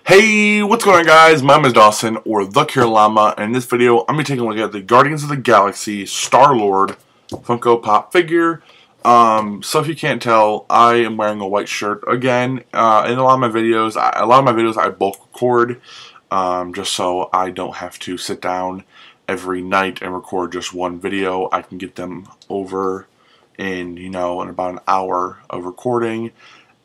Hey, what's going on, guys? My name is Dawson, or the Llama, and in this video, I'm going to be taking a look at the Guardians of the Galaxy Star-Lord Funko Pop figure. So if you can't tell, I am wearing a white shirt again. In a lot of my videos, I bulk record, just so I don't have to sit down every night and record just one video. I can get them over in, in about an hour of recording.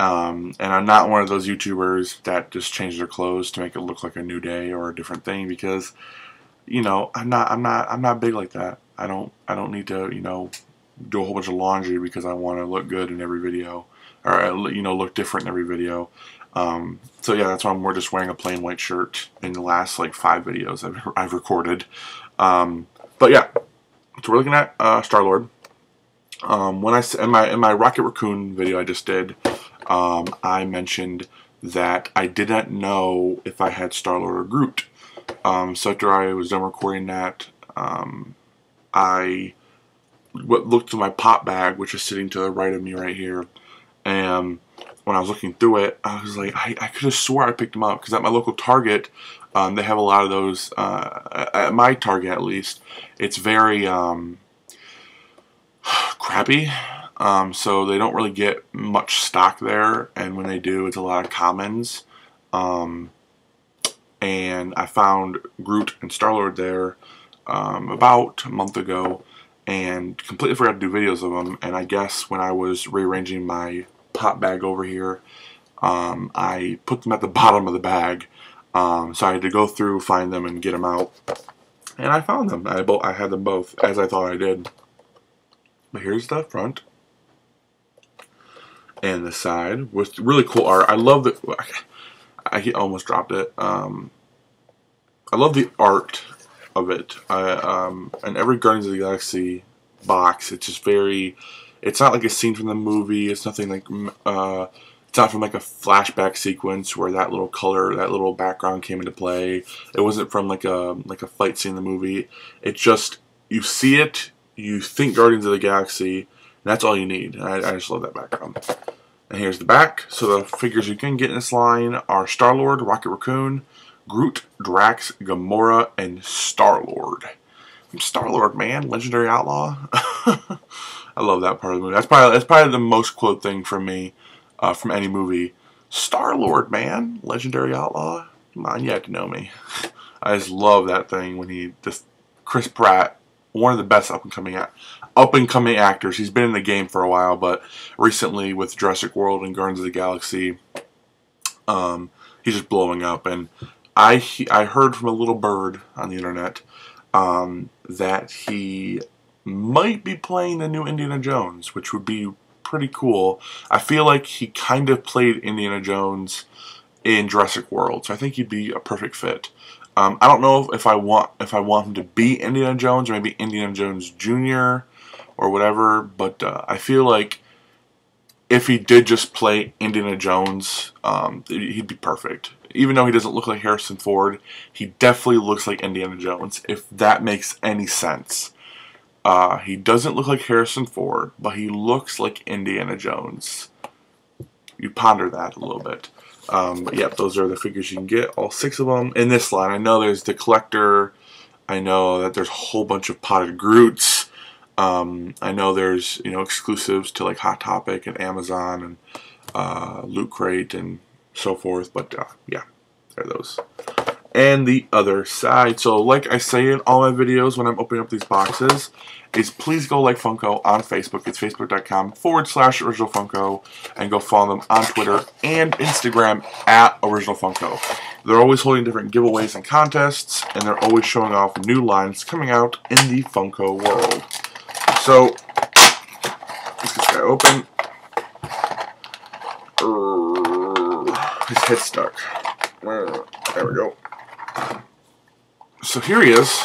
And I'm not one of those YouTubers that just change their clothes to make it look like a new day or a different thing, because I'm not big like that. I don't need to do a whole bunch of laundry because I want to look good in every video, or look different in every video. So yeah, that's why I'm just wearing a plain white shirt in the last like 5 videos I've recorded. But yeah, so we're looking at Star-Lord. When in my Rocket Raccoon video I just did, I mentioned that I didn't know if I had Star-Lord or Groot. So after I was done recording that, I looked through my pop bag, which is sitting to the right of me right here, and when I was looking through it, I was like, I could have swore I picked them up, because at my local Target, they have a lot of those. At my Target, at least, it's very crappy. So they don't really get much stock there, and when they do, it's a lot of commons. And I found Groot and Star-Lord there about a month ago, and completely forgot to do videos of them. And I guess when I was rearranging my pop bag over here, I put them at the bottom of the bag, so I had to go through, find them, and get them out. And I found them. I had them both, as I thought I did. But here's the front and the side with really cool art. I love the. I almost dropped it. I love the art of it. And every Guardians of the Galaxy box, it's just very. It's not like a scene from the movie. It's nothing like. It's not from like a flashback sequence where that little color, that little background came into play. It wasn't from like a fight scene in the movie. It's just, you see it, you think Guardians of the Galaxy. And that's all you need. I just love that background. And here's the back. So the figures you can get in this line are Star-Lord, Rocket Raccoon, Groot, Drax, Gamora, and Star-Lord. Star-Lord, man, legendary outlaw. I love that part of the movie. That's probably the most quote thing from me, from any movie. Star-Lord, man, legendary outlaw. Come on, you have to know me. I just love that thing when Chris Pratt, one of the best up-and-coming actors. He's been in the game for a while, but recently with Jurassic World and Guardians of the Galaxy, he's just blowing up. And I heard from a little bird on the internet that he might be playing the new Indiana Jones, which would be pretty cool. I feel like he kind of played Indiana Jones in Jurassic World, so I think he'd be a perfect fit. I don't know if I want him to be Indiana Jones, or maybe Indiana Jones Jr. or whatever, but I feel like if he did just play Indiana Jones, he'd be perfect. Even though he doesn't look like Harrison Ford, he definitely looks like Indiana Jones, if that makes any sense. He doesn't look like Harrison Ford, but he looks like Indiana Jones. You ponder that a little bit. But yeah, those are the figures you can get, all 6 of them in this line. I know there's the collector. I know that there's a whole bunch of potted Groots. I know there's exclusives to like Hot Topic and Amazon and Loot Crate and so forth. But yeah, there are those. And the other side. So like I say in all my videos when I'm opening up these boxes, is please go like Funko on Facebook. It's facebook.com/originalfunko, and go follow them on Twitter and Instagram at originalfunko. They're always holding different giveaways and contests, and they're always showing off new lines coming out in the Funko world. So let's get this guy open. His head's stuck. There we go. So here he is.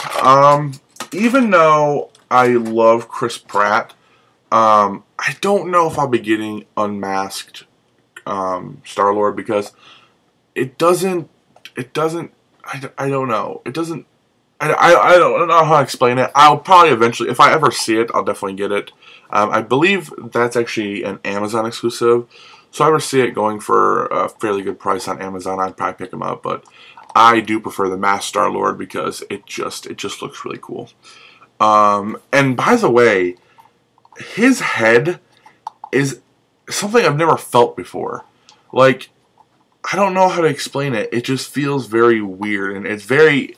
Even though I love Chris Pratt, I don't know if I'll be getting unmasked Star-Lord, because I don't know. I don't know how to explain it. I'll probably eventually, if I ever see it, I'll definitely get it. I believe that's actually an Amazon exclusive, So I ever see it going for a fairly good price on Amazon, I'd probably pick them up. But I do prefer the masked Star-Lord because it just looks really cool. And by the way, his head is something I've never felt before. Like, I don't know how to explain it. It just feels very weird, and it's very...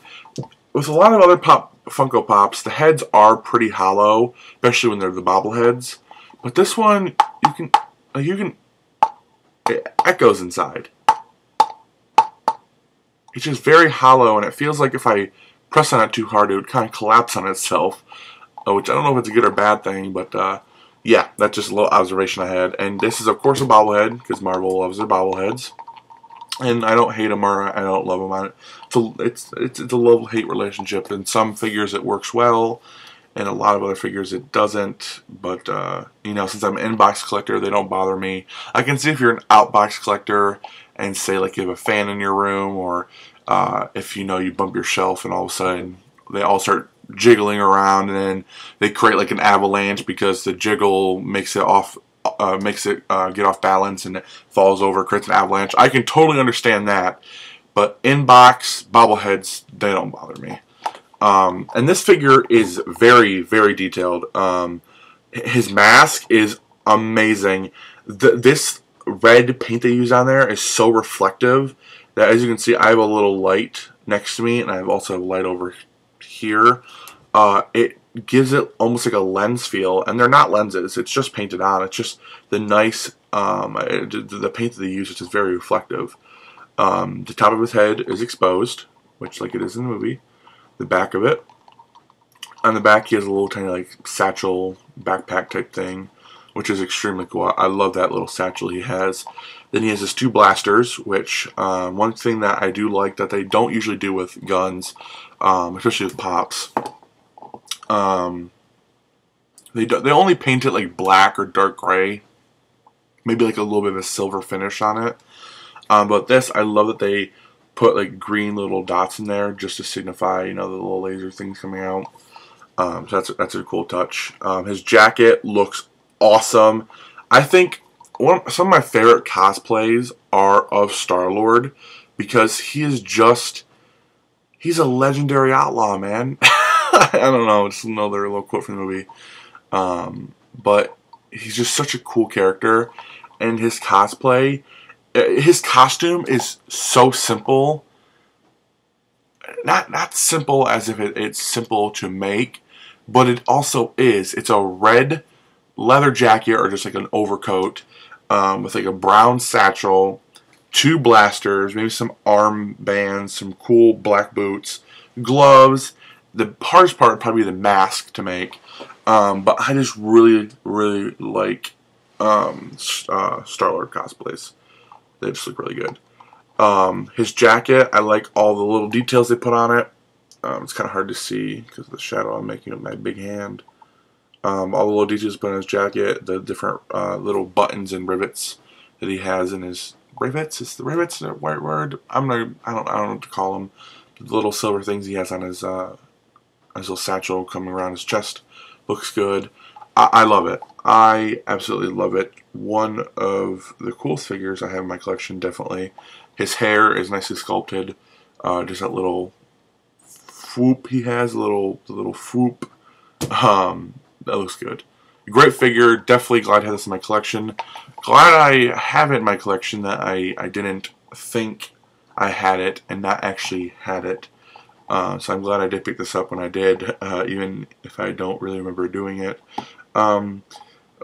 With a lot of other Funko Pops, the heads are pretty hollow, especially when they're the bobbleheads. But this one, it echoes inside. It's just very hollow, and it feels like if I press on it too hard, it would kind of collapse on itself. Which I don't know if it's a good or bad thing, but yeah, that's just a little observation I had. And this is, of course, a bobblehead, because Marvel loves their bobbleheads. And I don't hate them or I don't love them. It's a love-hate relationship. In some figures it works well, and a lot of other figures it doesn't. But you know, since I'm an in-box collector, they don't bother me. I can see if you're an out-box collector and say like you have a fan in your room, or if you know you bump your shelf and all of a sudden they all start jiggling around, and then they create like an avalanche because the jiggle makes it get off balance and it falls over, creates an avalanche. I can totally understand that, but in-box bobbleheads, they don't bother me. And this figure is very, very detailed. His mask is amazing. This red paint they use on there is so reflective that, as you can see, I have a little light next to me, and I also have a light over here. It gives it almost like a lens feel, and they're not lenses, it's just painted on. It's just the nice the paint that they use, which is very reflective. The top of his head is exposed, which like it is in the movie. The back of it, on the back he has a little tiny like satchel backpack type thing, which is extremely cool. I love that little satchel he has. Then he has his two blasters, which one thing that I do like that they don't usually do with guns, especially with Pops. They only paint it like black or dark gray, maybe like a little bit of a silver finish on it. But this, I love that they put like green little dots in there just to signify, you know, the little laser things coming out. So that's a cool touch. His jacket looks awesome. I think some of my favorite cosplays are of Star-Lord because he's a legendary outlaw, man. I don't know, just another little quote from the movie. But he's just such a cool character, and his cosplay, his costume is so simple. Not simple as if it's simple to make, but it also is. It's a red leather jacket or just like an overcoat with like a brown satchel, two blasters, maybe some arm bands, some cool black boots, gloves. The hardest part would probably be the mask to make, but I just really, really like Star-Lord cosplays. They just look really good. His jacket, I like all the little details they put on it. It's kind of hard to see because of the shadow I'm making with my big hand. All the little details put on his jacket, the different little buttons and rivets that he has in his rivets. Is the rivets the right word? I don't know what to call them. The little silver things he has on his little satchel coming around his chest looks good. I love it. I absolutely love it. One of the coolest figures I have in my collection, definitely. His hair is nicely sculpted. Just that little swoop he has, the little swoop. That looks good. Great figure. Definitely glad I have this in my collection. Glad I have it in my collection that I didn't think I had it and not actually had it. So I'm glad I did pick this up when I did, even if I don't really remember doing it. When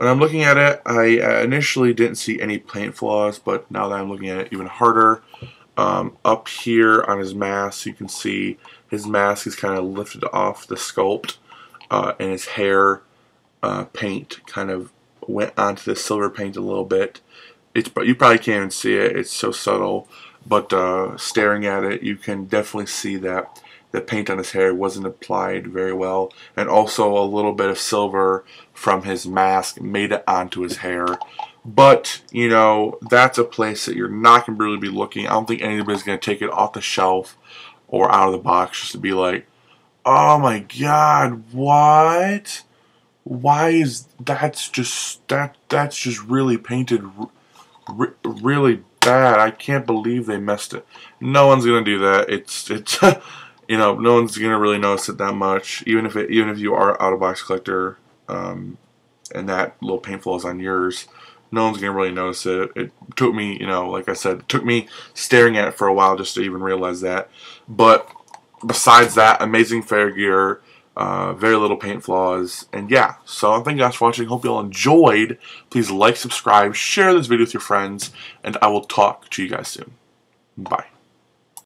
I'm looking at it, I initially didn't see any paint flaws, but now that I'm looking at it even harder, up here on his mask, you can see his mask is kind of lifted off the sculpt, and his hair paint kind of went onto the silver paint a little bit. You probably can't even see it, it's so subtle, but staring at it, you can definitely see that the paint on his hair wasn't applied very well, and also a little bit of silver from his mask made it onto his hair. But, you know, that's a place that you're not going to really be looking. I don't think anybody's going to take it off the shelf or out of the box just to be like, oh my god, what? Why is that's just really painted really bad. I can't believe they messed it. No one's gonna do that. It's you know, no one's gonna really notice it that much. Even if you are out of box collector, and that little paint flaw is on yours, no one's gonna really notice it. It took me, you know, like I said, it took me staring at it for a while just to even realize that. But besides that, amazing figure. Very little paint flaws, and yeah, so thank you guys for watching. Hope you all enjoyed. Please like, subscribe, share this video with your friends, and I will talk to you guys soon. Bye.